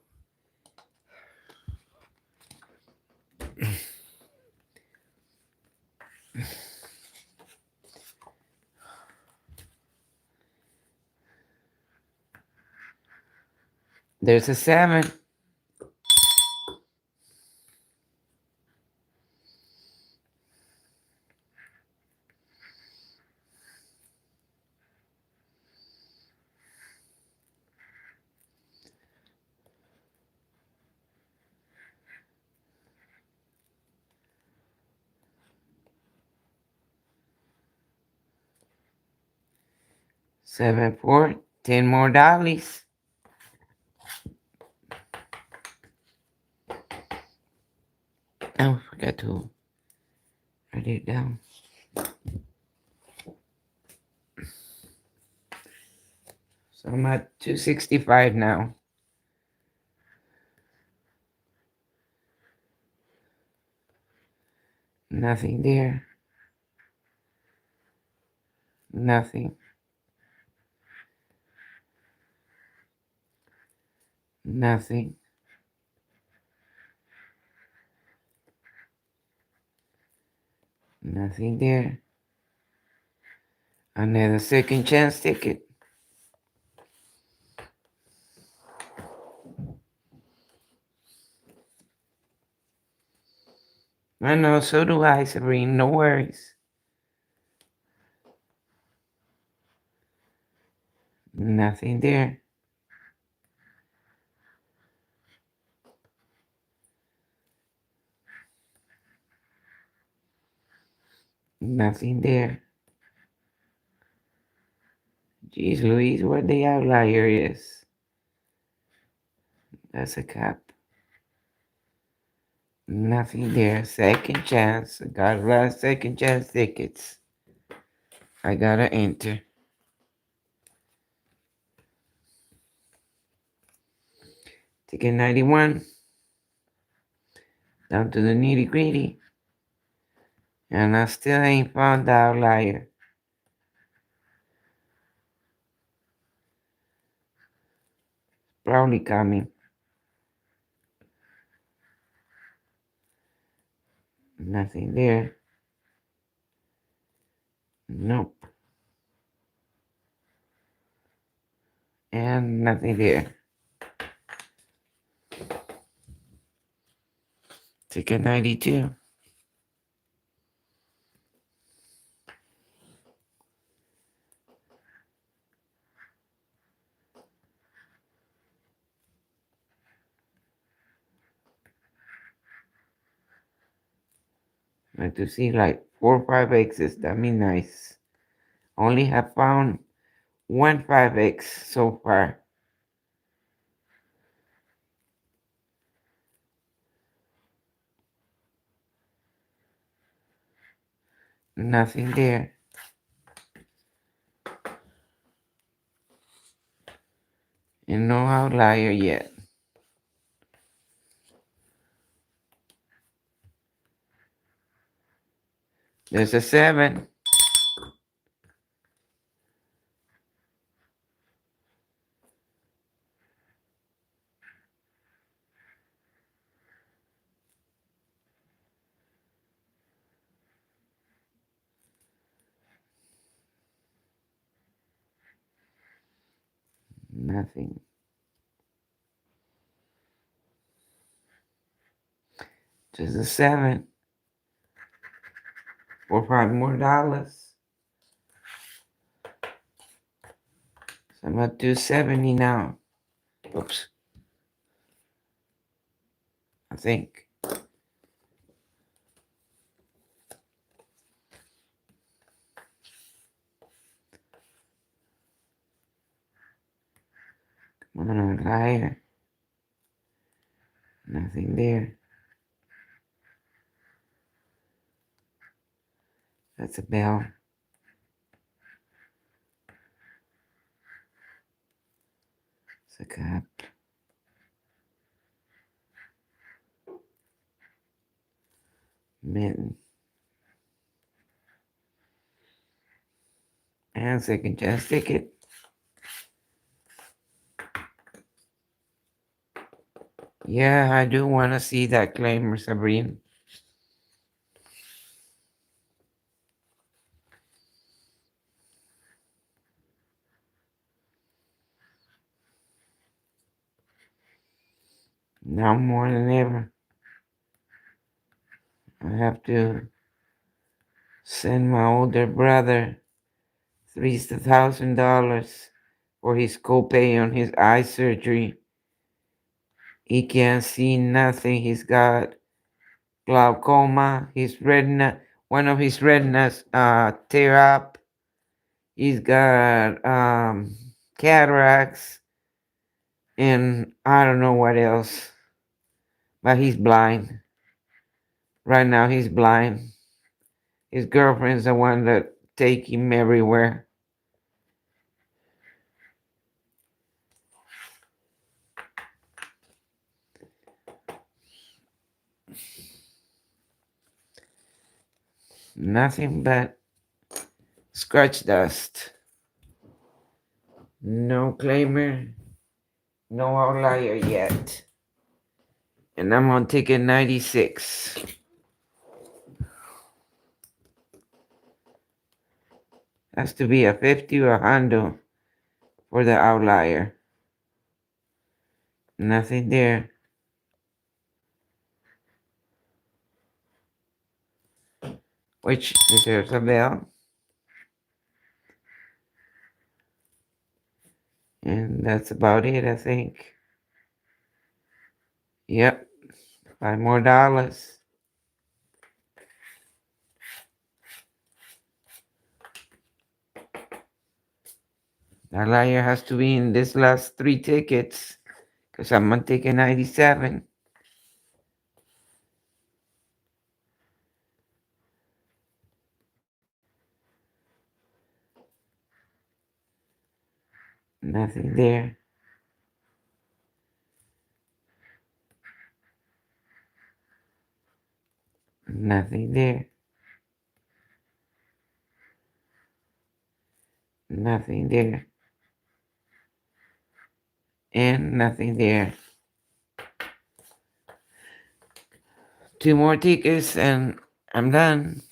There's a 7. Seven, 4. 10 more dollies. Oh, I forgot to write it down. So I'm at 265 now. Nothing there. Nothing. Nothing. Nothing there. Another second chance ticket. I know, so do I, Sabrina. No worries. Nothing there. Nothing there. Jeez Louise, what the outlier is. That's a cap. Nothing there. Second chance. I got a lot of second chance tickets. I gotta enter. Ticket 91. Down to the nitty gritty. And I still ain't found the outlier. Probably coming. Nothing there. Nope. And nothing there. Ticket 92. Like to see like 4 or 5 X's. That'd be nice. Only have found one 5X so far. Nothing there. And no outlier yet. There's a 7. Nothing. Just a 7 for $5 more. So I'm at 270 now. Oops. I think. Come on, higher. Nothing there. That's a bell. It's a cup. Mitten. And second chance ticket. Yeah, I do want to see that claimer, Sabrina. Now more than ever, I have to send my older brother $3,000 for his copay on his eye surgery. He can't see nothing. He's got glaucoma. His retina, one of his retinas tear up. He's got cataracts, and I don't know what else. But he's blind. Right now he's blind. His girlfriend's the one that take him everywhere. Nothing but scratch dust. No claimer, no outlier yet. And I'm on ticket 96. Has to be a 50 or a 100 for the outlier. Nothing there. Which deserves a bell. And that's about it, I think. Yep. $5 more. The outlier has to be in this last 3 tickets. Because I'm on ticket 97. Nothing there. Nothing there. Nothing there. And nothing there. 2 more tickets and I'm done.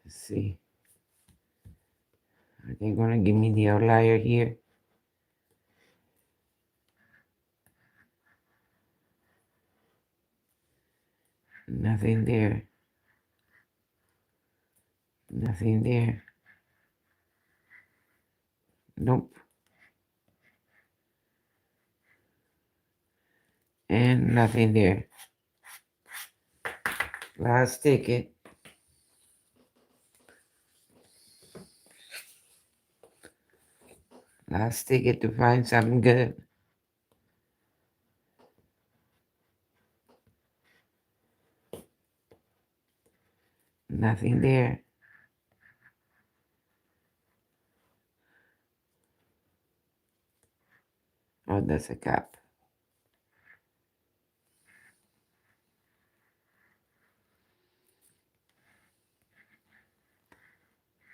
Let's see. Are they gonna give me the outlier here? Nothing there. Nothing there. Nope. And nothing there. Last ticket. Last ticket to find something good. Nothing there. Oh, that's a cup.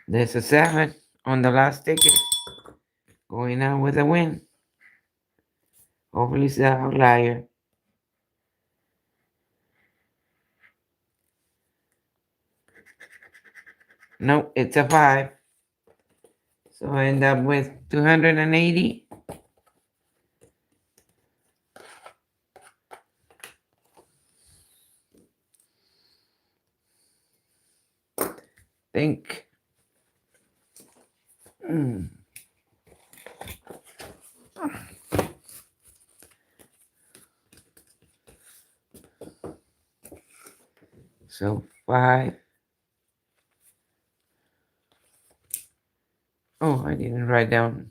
There's a 7 on the last ticket. Going out with a win. Hopefully it's the outlier. No, it's a 5. So I end up with 280. Think. So 5. Oh, I didn't write down.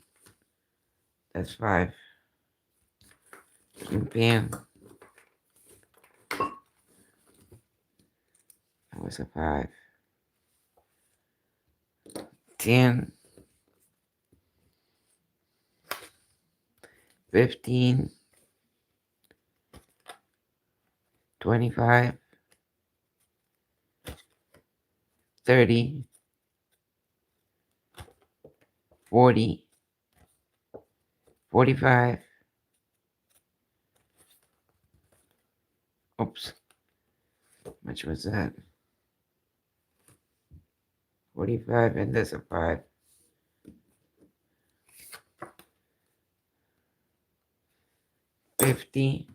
That's 5. In pen. That was a 5. 10. 15. 25. 30. 40. 45. Oops. How much was that? 45, and there's a 5. 50.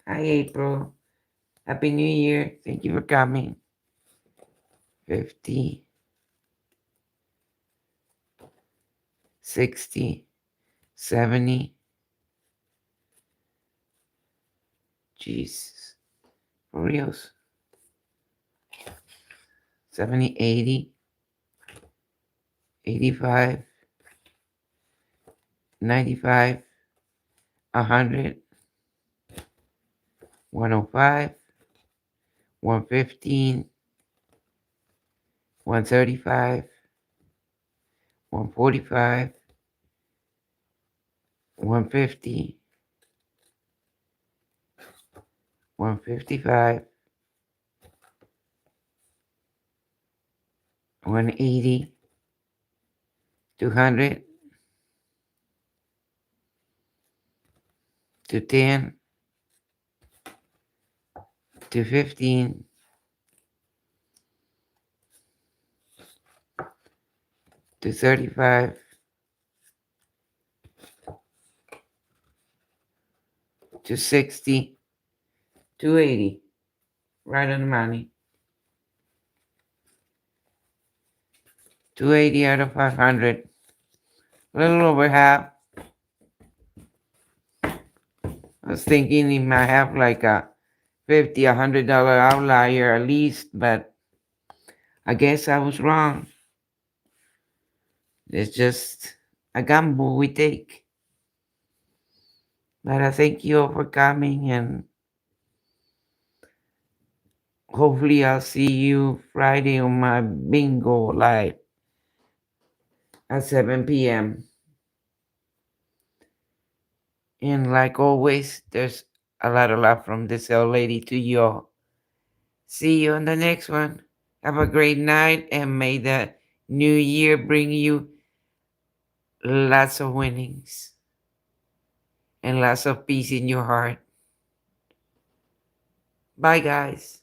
Hi, April. Happy New Year. Thank you for coming. 50. 60. 70. Jesus. For reals. 70, 80. 85. 95. 100. 105. 115. 135. 145. 150. 155. 180. 200. 210. 215. 235. 260. 280. Right on the money. 280 out of 500. A little over half. I was thinking he might have like a $50, $100 outlier at least, but I guess I was wrong. It's just a gamble we take. But I thank you all for coming, and hopefully I'll see you Friday on my bingo live at 7 p.m. And like always, there's a lot of love from this old lady to you all. See you on the next one. Have a great night, and may the new year bring you lots of winnings and lots of peace in your heart. Bye, guys.